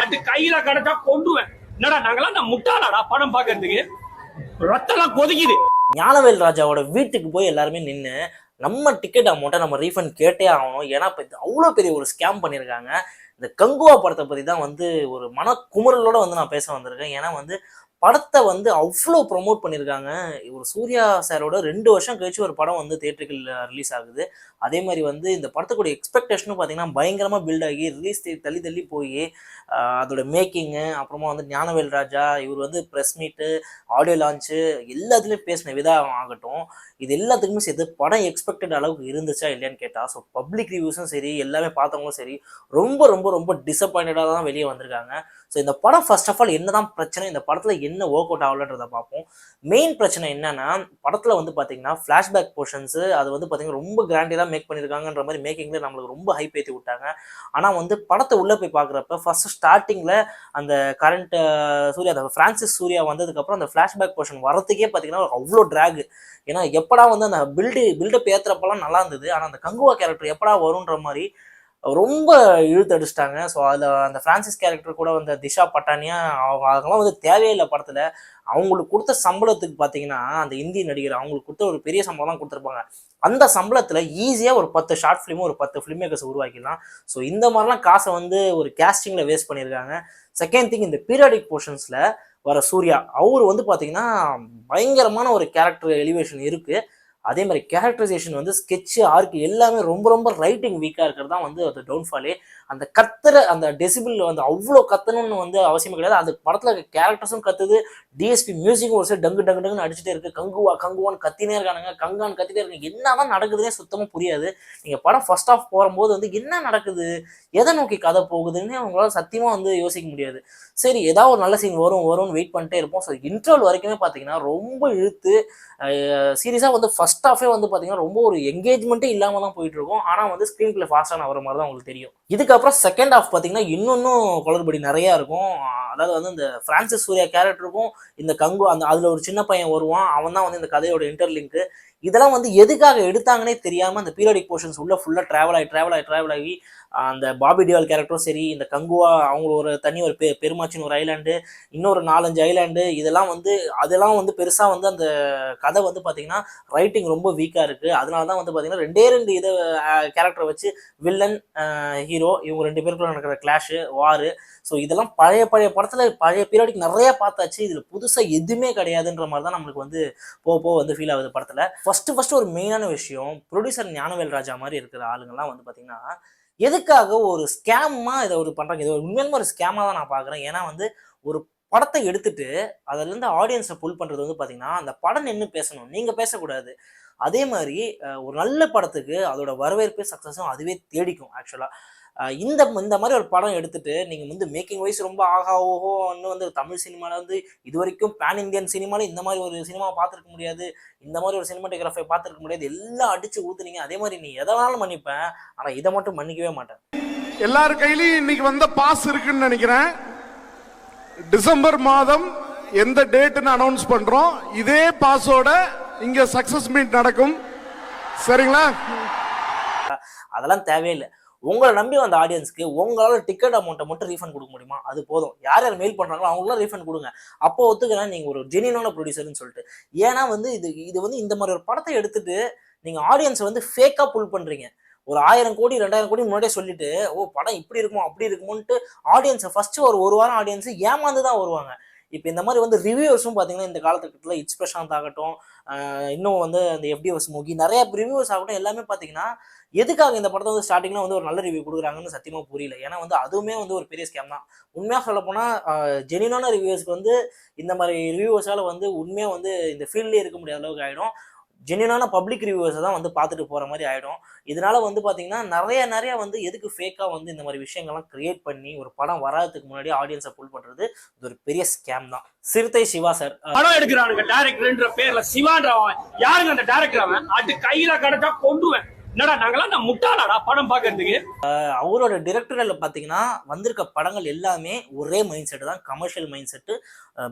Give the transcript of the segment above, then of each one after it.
அது கையில கிடைச்சா கொண்டுவேன். என்னடா நாங்களாம் நான் முட்டாளாடா படம் பாக்குறதுக்கு, ரத்தம்லாம் கொதிக்குது. ஞானவேல் ராஜாவோட வீட்டுக்கு போய் எல்லாருமே நின்று நம்ம டிக்கெட் அமௌண்ட்டை நம்ம ரீஃபண்ட் கேட்டே ஆகணும். ஏன்னா இப்போ அவ்வளோ பெரிய ஒரு ஸ்கேம் பண்ணியிருக்காங்க. இந்த கங்குவா படத்தை பற்றி தான் வந்து ஒரு மனக்குமுறலோட வந்து நான் பேச வந்திருக்கேன். ஏன்னா வந்து படத்தை வந்து அவ்வளோ ப்ரொமோட் பண்ணியிருக்காங்க. ஒரு சூர்யா சாரோட 2 வருஷம் கழிச்சு ஒரு படம் வந்து தியேட்டருக்கு ரிலீஸ் ஆகுது. அதே மாதிரி வந்து இந்த படத்துக்குடைய எக்ஸ்பெக்டேஷனும் பார்த்தீங்கன்னா பயங்கரமாக பில்ட் ஆகி ரிலீஸ் தள்ளி தள்ளி போய் அதோட மேக்கிங்கு, அப்புறமா வந்து ஞானவேல் ராஜா இவர் வந்து ப்ரெஸ் மீட்டு, ஆடியோ லான்ச்சு எல்லாத்துலேயும் பேசின விதம் ஆகட்டும், இது எல்லாத்துக்குமே சேர்த்து படம் எக்ஸ்பெக்டட் அளவுக்கு இருந்துச்சா இல்லையான்னு கேட்டால், ஸோ பப்ளிக் ரிவ்யூஸும் சரி, எல்லாமே பார்த்தவங்களும் சரி, ரொம்ப ரொம்ப ரொம்ப டிசப்பாயிண்டடாக தான் வெளியே வந்திருக்காங்க. ஸோ இந்த படம் ஃபர்ஸ்ட் ஆஃப் ஆல் என்னதான் பிரச்சனை, இந்த படத்தில் என்ன ஒர்க் அவுட் ஆகலன்றதை பார்ப்போம். மெயின் பிரச்சனை என்னன்னா, படத்தில் வந்து பார்த்தீங்கன்னா ஃப்ளாஷ்பேக் போர்ஷன்ஸு அது வந்து பார்த்தீங்கன்னா ரொம்ப கிராண்டியராக மேக் பண்ணியிருக்காங்கன்ற மாதிரி மேக்கிங்கில் நம்மளுக்கு ரொம்ப ஹைப் ஏற்றி விட்டாங்க. ஆனால் வந்து படத்தை உள்ளே போய் பார்க்குறப்ப ஃபர்ஸ்ட் ஸ்டார்டிங்கில் அந்த கரண்ட் சூர்யா, அந்த ஃப்ரான்சிஸ் சூர்யா வந்ததுக்கப்புறம் அந்த ஃப்ளாஷ்பேக் போர்ஷன் வரத்துக்கே பார்த்தீங்கன்னா அவ்வளோ ட்ராகு. ஏன்னா எப்படா வந்து அந்த பில்டப் ஏற்றுறப்பெல்லாம் நல்லா இருந்தது. ஆனால் அந்த கங்குவா கேரக்டர் எப்படா வரும்ன்ற மாதிரி ரொம்ப இழுத்தடிச்சிட்டாங்க. ஸோ அதில் அந்த ஃப்ரான்சிஸ் கேரக்டர் கூட வந்து திஷா பட்டானியா அவங்களாம் வந்து தேவையில்லை படத்தில். அவங்களுக்கு கொடுத்த சம்பளத்துக்கு பார்த்தீங்கன்னா அந்த இந்தி நடிகர் அவங்களுக்கு கொடுத்த ஒரு பெரிய சம்பளம் தான் கொடுத்துருப்பாங்க. அந்த சம்பளத்தில் ஈஸியாக ஒரு 10 ஷார்ட் ஃபிலிமும் ஒரு 10 ஃபிலிம் மேக்கர்ஸ் உருவாக்கிடலாம். ஸோ இந்த மாதிரிலாம் காசை வந்து ஒரு கேஸ்டிங்கில் வேஸ்ட் பண்ணியிருக்காங்க. செகண்ட் திங், இந்த பீரியாடிக் போர்ஷன்ஸில் வர சூர்யா அவர் வந்து பார்த்தீங்கன்னா பயங்கரமான ஒரு கேரக்டர் எலிவேஷன் இருக்குது. அதே மாதிரி கேரக்டரைசேஷன் வந்து ஸ்கெட்சு ஆர்க்கு எல்லாமே ரொம்ப ரொம்ப ரைட்டிங் வீக்காக இருக்கிறது தான் வந்து அது டவுன்ஃபாலே. அந்த கத்துற அந்த டெசிபிள் வந்து அவ்வளோ கத்தணும்னு வந்து அவசியமே கிடையாது. அந்த படத்தில் கேரக்டர்ஸும் கத்துது, டிஎஸ்பி மியூசிக்கும் ஒரு சைடு டங்கு டங்கு டங்குன்னு அடிச்சுட்டே இருக்கு. கங்குவா கங்குவான்னு கத்தினே இருக்கானுங்க, கங்கான்னு கத்திட்டே இருக்காங்க. என்னதான் நடக்குதுன்னே சுத்தமாக புரியாது. நீங்கள் படம் ஃபர்ஸ்ட் ஆஃப் போகும்போது வந்து என்ன நடக்குது, எதை நோக்கி கதை போகுதுன்னு அவங்களால சத்தியமாக வந்து யோசிக்க முடியாது. சரி, ஏதாவது ஒரு நல்ல சீன் வரும்னு வெயிட் பண்ணிட்டே இருப்போம். ஸோ இன்டர்வல் வரைக்குமே பார்த்தீங்கன்னா ரொம்ப இழுத்து சீரியஸாக வந்து ஃபர்ஸ்ட் ஆஃபே வந்து பார்த்தீங்கன்னா ரொம்ப ஒரு என்கேஜ்மெண்ட்டே இல்லாமல் தான் போயிட்டு இருக்கும். ஆனால் வந்து ஸ்க்ரீன் பிளே ஃபாஸ்ட்டான வர மாதிரி தான் உங்களுக்கு தெரியும். இதுக்கப்புறம் செகண்ட் ஆஃப் பார்த்தீங்கன்னா இன்னொன்னும் குளறுபடி நிறையா இருக்கும். அதாவது வந்து இந்த ஃப்ரான்சிஸ் சூர்யா கேரக்டருக்கும் இந்த கங்கு அதில் ஒரு சின்ன பையன் வருவான், அவன் தான் வந்து இந்த கதையோட இன்டர்லிங்க்கு. இதெல்லாம் வந்து எதுக்காக எடுத்தாங்கன்னே தெரியாமல் அந்த பீரியாடிக் போர்ஷன்ஸ் உள்ள ஃபுல்லாக ட்ராவல் ஆகி அந்த பாபி டியால் கேரக்டரும் சரி, இந்த கங்குவா அவங்க ஒரு தனி ஒரு பெருமாச்சின்னு ஒரு ஐலாண்டு, இன்னொரு 4-5 ஐலாண்டு, அதெல்லாம் வந்து பெருசாக வந்து அந்த கதை வந்து பார்த்தீங்கன்னா ரைட்டிங் ரொம்ப வீக்காக இருக்குது. அதனால தான் வந்து பார்த்தீங்கன்னா 2 இதை கேரக்டரை வச்சு வில்லன் ஹீரோ இவங்க 2 பேருக்குள்ள நடக்கிற கிளாஷு வாரு. ஸோ இதெல்லாம் பழைய படத்தில் பழைய பீரியடிக் நிறையா பார்த்தாச்சு. இதில் புதுசாக எதுவுமே கிடையாதுன்ற மாதிரி தான் நம்மளுக்கு வந்து போக வந்து ஃபீல் ஆகுது படத்தில். ஃபர்ஸ்ட் ஒரு மெயினான விஷயம், ப்ரொடியூசர் ஞானவேல் ராஜா மாதிரி இருக்கிற ஆளுங்கள்லாம் வந்து பார்த்தீங்கன்னா எதுக்காக ஒரு ஸ்கேமாக இதை ஒரு பண்ணுறாங்க. இது உண்மையான ஒரு ஸ்கேமாக தான் நான் பார்க்குறேன். ஏன்னா வந்து ஒரு படத்தை எடுத்துட்டு அதுலேருந்து ஆடியன்ஸை புல் பண்ணுறது வந்து பார்த்தீங்கன்னா அந்த படம் நின்று பேசணும், நீங்கள் பேசக்கூடாது. அதே மாதிரி ஒரு நல்ல படத்துக்கு அதோட வரவேற்பு சக்ஸஸும் அதுவே தேடிக்கும். ஆக்சுவலாக இந்த மாதிரி ஒரு படம் எடுத்துட்டு நீங்கள் வந்து மேக்கிங் வைஸ் ரொம்ப ஆகாவோன்னு வந்து தமிழ் சினிமாவில் வந்து இது வரைக்கும் பேன் இந்தியன் சினிமாவில் இந்த மாதிரி ஒரு சினிமாவை பார்த்துருக்க முடியாது, இந்த மாதிரி ஒரு சினிமாட்டோகிராஃபை பார்த்துருக்க முடியாது. எல்லாம் அடிச்சு ஊற்றுனீங்க. அதே மாதிரி நீ எதை வேணாலும் மன்னிப்பேன், ஆனால் இதை மட்டும் மன்னிக்கவே மாட்டேன். எல்லார் கையிலையும் இன்னைக்கு வந்த பாஸ் இருக்குன்னு நினைக்கிறேன். டிசம்பர் மாதம் எந்த டேட்னு அனௌன்ஸ் பண்றோம். இதே பாஸோட இங்க சக்சஸ் மீட் நடக்கும். சரிங்களா? அதெல்லாம் தேவையில்லை. உங்களை நம்பி வந்த ஆடியன்ஸ்க்கு உங்களால் டிக்கெட் அமௌண்ட்டை மட்டும் ரீஃபண்ட் கொடுக்க முடியுமா? அது போதும். யார் மெயில் பண்ணுறாங்களோ அவங்களாம் ரீஃபண்ட் கொடுங்க. அப்போ ஒத்துக்கிறேன் நீங்கள் ஒரு ஜெனியூனான ப்ரொடியூசர்னு சொல்லிட்டு. ஏன்னா வந்து இது வந்து இந்த மாதிரி ஒரு படத்தை எடுத்துட்டு நீங்கள் ஆடியன்ஸை வந்து ஃபேக்காக புல் பண்ணுறீங்க. ஒரு 1000 கோடி 2000 கோடி முன்னாடியே சொல்லிட்டு படம் இப்படி இருக்குமோ அப்படி இருக்குமோன்ட்டு ஆடியன்ஸை ஃபர்ஸ்ட் ஒரு வாரம் ஆடியன்ஸு ஏமாந்து தான் வருவாங்க. இப்போ இந்த மாதிரி வந்து ரிவ்யூவர்ஸும் பார்த்தீங்கன்னா இந்த காலகட்டத்தில் இட்ஸ் பிரசாந்த் ஆகட்டும், இன்னும் வந்து அந்த FDS மூகி நிறைய ரிவ்யூவர்ஸ் ஆகட்டும், எல்லாமே பார்த்தீங்கன்னா எதுக்காக இந்த படத்தை வந்து ஸ்டார்டிங்கில் வந்து ஒரு நல்ல ரிவ்யூ கொடுக்குறாங்கன்னு சத்தியமாக புரியல. ஏன்னா வந்து அதுவுமே வந்து ஒரு பெரிய ஸ்கேம் தான். உண்மையாக சொல்ல போனால் ஜெனியூனான ரிவ்யூவர்ஸ்க்கு வந்து இந்த மாதிரி ரிவ்யூவர்ஸால் வந்து உண்மையாக வந்து இந்த ஃபீல்ட்லேயே இருக்க முடியாத அளவுக்கு ஆகிடும். ஜென்யூனான பப்ளிக் ரிவ்யூவர்ஸை தான் வந்து பார்த்துட்டு போகிற மாதிரி ஆகிடும். இதனால வந்து பார்த்தீங்கன்னா நிறைய வந்து எதுக்கு ஃபேக்காக வந்து இந்த மாதிரி விஷயங்கள்லாம் கிரியேட் பண்ணி ஒரு படம் வராதுக்கு முன்னாடி ஆடியன்ஸை புல் பண்ணுறது இது ஒரு பெரிய ஸ்கேம் தான். சிறுத்தை சிவா சார் படம் எடுக்கிறானுங்க டைரக்டர்ன்ற பேர்ல சிவான்றவன் யாருங்க அந்த டைரக்டர்? அவன் அது கையில கிடைச்சா கொண்டுவேன். என்னடா நாங்களாம் நான் முட்டாளாடா படம் பார்க்கறதுக்கு. அவரோட டிரெக்டரில் பார்த்தீங்கன்னா வந்திருக்க படங்கள் எல்லாமே ஒரே மைண்ட் செட்டு தான், commercial mind set,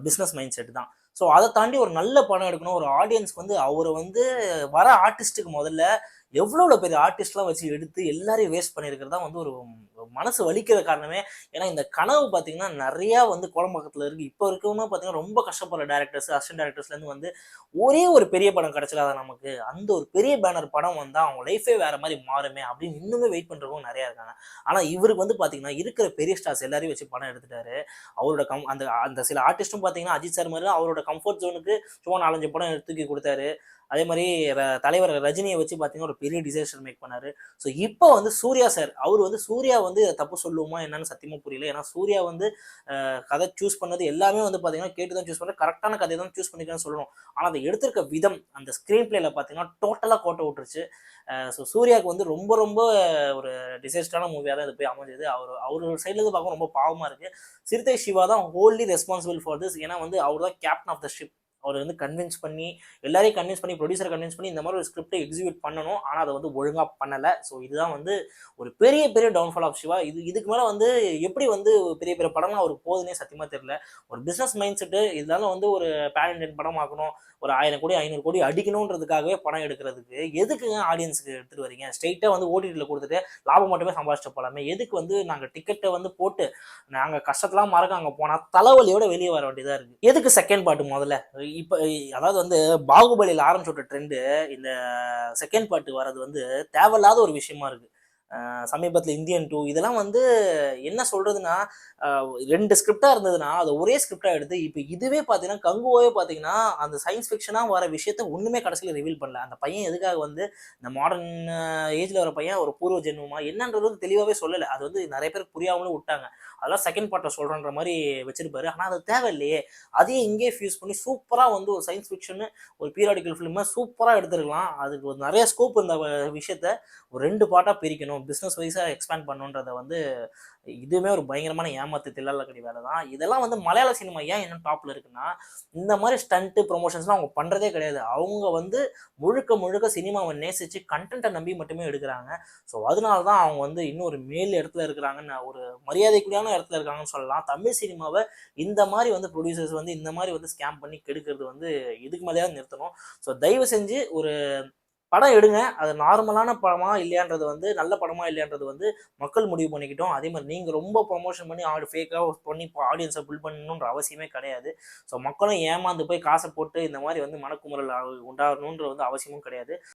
business mind set தான். ஸோ அதை தாண்டி ஒரு நல்ல படம் எடுக்கணும், ஒரு ஆடியன்ஸ்க்கு வந்து அவரை வந்து வர ஆர்டிஸ்ட்டுக்கு முதல்ல எவ்வளோ பெரிய ஆர்டிஸ்ட்லாம் வச்சு எடுத்து எல்லாரையும் வேஸ்ட் பண்ணியிருக்கிறது தான் வந்து ஒரு மனசு வலிக்கிற காரணமே. ஏன்னா இந்த கனவு பார்த்தீங்கன்னா நிறையா வந்து கோடம்பாக்கத்தில் இருக்குது. இப்போ இருக்கவங்க பார்த்தீங்கன்னா ரொம்ப கஷ்டப்படுற டேரக்டர்ஸ், அசிஸ்டன்ட் டேரக்டர்ஸ்லேருந்து வந்து ஒரே ஒரு பெரிய படம் கிடைச்சிடாத நமக்கு, அந்த ஒரு பெரிய பேனர் படம் வந்தால் அவங்க லைஃபே வேற மாதிரி மாறுமே அப்படின்னு இன்னுமே வெயிட் பண்ணுறவங்க நிறையா இருக்காங்க. ஆனால் இவருக்கு வந்து பார்த்தீங்கன்னா இருக்கிற பெரிய ஸ்டார்ஸ் எல்லாரையும் வச்சு படம் எடுத்துட்டாரு. அவரோட அந்த அந்த சில ஆர்டிஸ்ட்டும் பார்த்தீங்கன்னா அஜித் சார் மாதிரி அவரோட கம்ஃபர்ட் ஜோனுக்கு சும்மா 4-5 படம் தூக்கி கொடுத்தாரு. அதே மாதிரி தலைவர் ரஜினியை வச்சு பார்த்தீங்கன்னா ஒரு பெரிய டிசாஸ்டர் மேக் பண்ணாரு. ஸோ இப்போ வந்து சூர்யா சார், அவர் வந்து சூர்யா வந்து தப்பு சொல்லுவோமா என்னன்னு சத்தியமா புரியல. ஏன்னா சூர்யா வந்து கதை சூஸ் பண்ணது எல்லாமே வந்து பார்த்தீங்கன்னா கேட்டு தான் சூஸ் பண்ண, கரெக்டான கதை தான் சூஸ் பண்ணிக்கலாம்னு சொல்லணும். ஆனால் அதை எடுத்திருக்க விதம் அந்த ஸ்க்ரீன் பிளேல பார்த்தீங்கன்னா டோட்டலாக கோட்டை விட்டுருச்சு. ஸோ சூர்யாவுக்கு வந்து ரொம்ப ரொம்ப ஒரு டிசாஸ்டரான மூவியாக தான் இது போய் அமைஞ்சது. அவர் சைட்லேருந்து பார்க்க ரொம்ப பாவமாக இருக்கு. சிறுத்தை சிவா தான் ஹோல்லி ரெஸ்பான்சிபிள் ஃபார் திஸ். ஏன்னா வந்து அவர் தான் கேப்டன் ஆஃப் த ஷிப். அவர் வந்து கன்வின்ஸ் பண்ணி எல்லாரையும் கன்வின்ஸ் பண்ணி ப்ரொடியூசரை கன்வின்ஸ் பண்ணி இந்த மாதிரி ஒரு ஸ்கிரிப்டை எக்ஸிக்யூட் பண்ணணும். ஆனால் அதை வந்து ஒழுங்காக பண்ணலை. ஸோ இதுதான் வந்து ஒரு பெரிய பெரிய டவுன்ஃபால் ஆஃப் சிவா. இதுக்கு மேலே வந்து எப்படி வந்து பெரிய பெரிய படம்லாம் அவருக்கு போகுதுன்னே சத்தியமாக தெரியல. ஒரு பிஸ்னஸ் மைண்ட் செட்டு இதனால வந்து ஒரு பேன் இண்டியன் படம் ஆக்கணும், ஒரு 1000 கோடி 500 கோடி அடிக்கணுன்றதுக்காகவே படம் எடுக்கிறதுக்கு எதுக்குங்க ஆடியன்ஸுக்கு எடுத்துகிட்டு வரீங்க? ஸ்ட்ரெயிட்டாக வந்து ஓடிடியில் கொடுத்துட்டு லாபம் மட்டுமே சம்பாதிச்சுட்டு போகலாமே. எதுக்கு வந்து நாங்கள் டிக்கெட்டை வந்து போட்டு நாங்கள் கஷ்டத்தெல்லாம் மறக்க அங்கே போனால் தலைவலியோட வெளியே வர வேண்டியதாக இருக்குது. எதுக்கு செகண்ட் பார்ட்டு முதல்ல? இப்போ அதாவது வந்து பாகுபலியில் ஆரம்பிச்ச ட்ரெண்டு இந்த செகண்ட் பார்ட்டு வர்றது வந்து தேவையில்லாத ஒரு விஷயமா இருக்கு. சமீபத்தில் இந்தியன் 2 இதெல்லாம் வந்து என்ன சொல்றதுன்னா, 2 ஸ்கிரிப்டா இருந்ததுன்னா அதை ஒரே ஸ்கிரிப்டா எடுத்து இப்போ இதுவே பார்த்தீங்கன்னா கங்குவாவே பார்த்தீங்கன்னா அந்த சயின்ஸ் ஃபிக்ஷனாக வர விஷயத்த ஒன்றுமே கடைசியில் ரிவீல் பண்ணல. அந்த பையன் எதுக்காக வந்து இந்த மாடர்ன் ஏஜில் வர பையன் ஒரு பூர்வ ஜென்மமா என்னன்றது தெளிவாகவே சொல்லலை. அது வந்து நிறைய பேருக்கு புரியாமலும் விட்டாங்க. அதெல்லாம் செகண்ட் பார்ட்டை சொல்கிறன்ற மாதிரி வச்சிருப்பாரு. ஆனால் அது தேவையில்லையே. அதையும் இங்கே ஃபியூஸ் பண்ணி சூப்பராக வந்து ஒரு சயின்ஸ் ஃபிக்ஷனு ஒரு பீரியாடிக்கல் ஃபிலிமை சூப்பராக எடுத்துருக்கலாம். அதுக்கு ஒரு நிறைய ஸ்கோப் இந்த விஷயத்த ஒரு 2 பார்ட்டாக பிரிக்கணும், பிஸ்னஸ் வைஸாக எக்ஸ்பேண்ட் பண்ணுன்றதை வந்து இதுவுமே ஒரு பயங்கரமான ஏமாத்து தில்லாலக்கடி வேலை தான். இதெல்லாம் வந்து மலையாள சினிமா ஏன் இன்னும் டாப்பில் இருக்குன்னா, இந்த மாதிரி ஸ்டண்ட்டு ப்ரொமோஷன்ஸ்லாம் அவங்க பண்ணுறதே கிடையாது. அவங்க வந்து முழுக்க முழுக்க சினிமாவை நேசித்து கண்டென்ட்டை நம்பி மட்டுமே எடுக்கிறாங்க. ஸோ அதனால தான் அவங்க வந்து இன்னும் ஒரு மேல் இடத்துல இருக்கிறாங்கன்னு, ஒரு மரியாதைக்குரியான இடத்துல இருக்காங்கன்னு சொல்லலாம். தமிழ் சினிமாவை இந்த மாதிரி வந்து ப்ரொடியூசர்ஸ் வந்து இந்த மாதிரி வந்து ஸ்கேம் பண்ணி கெடுக்கிறது வந்து இதுக்கு மேலேயாவது நிறுத்தணும். ஸோ தயவு செஞ்சு ஒரு படம் எடுங்க. அது நார்மலான படமா இல்லையான்றது வந்து, நல்ல படமா இல்லையான்றது வந்து மக்கள் முடிவு பண்ணிக்கிட்டோம். அதே மாதிரி நீங்கள் ரொம்ப ப்ரொமோஷன் பண்ணி ஃபேக்காக பண்ணி இப்போ ஆடியன்ஸை பில்ட் பண்ணணுன்ற அவசியமே கிடையாது. ஸோ மக்களும் ஏமாந்து போய் காசை போட்டு இந்த மாதிரி வந்து மனக்குமுறல் உண்டாகணுன்ற வந்து அவசியமும் கிடையாது.